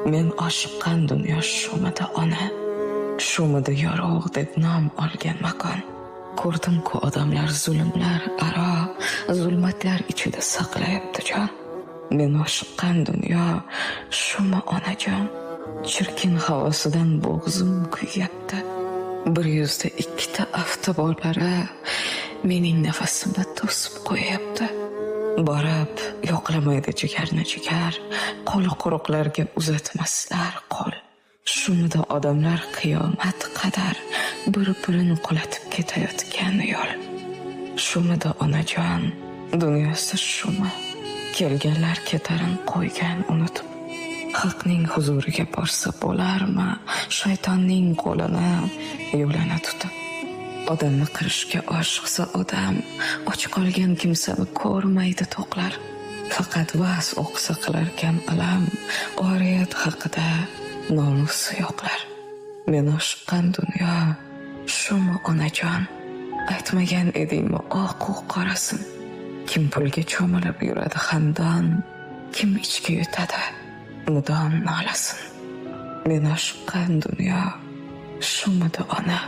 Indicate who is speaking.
Speaker 1: Men oshiqqan dunyo shumidi ona, shumidi yorug' deb nom olgan makon. Ko'rdim-ku odamlar zulmlar aro, zulmatlar ichida saqlayapti jon. Men oshiqqan dunyo shumi onajon, chirkin havosidan bo'g'zim kuyyapti. 102 avtobolari mening nafasimni to'sib qo'yapti. Borib yo'qlamaydi jigarni jigar, qo'li quruqlarga uzatmaslar qo'l. Shumida odamlar qiyomat qadar bir-birini qulatib ketayotgan yo'l. Shumida onajon, dunyosi shumi, kelganlar ketarin qo'ygan unutib. Haqning huzuriga borsa bo'larmi, shaytonning qo'lini yo'lini tutib. Odamni qirishga oshiqsa odam, och qolgan kimsani ko'rmaydi to'qlar. Faqat va'z o'qisa qilarkan alam, oriyat haqida nomusi yo'qlar. Men oshiqqan dunyo shumi onajon, aytmagan edingmi oq-u qorasin. Kim pulga cho'milib yuradi xandon, kim ichki yutadi mudom nolasin. Men oshiqqan dunyo shumidi ona.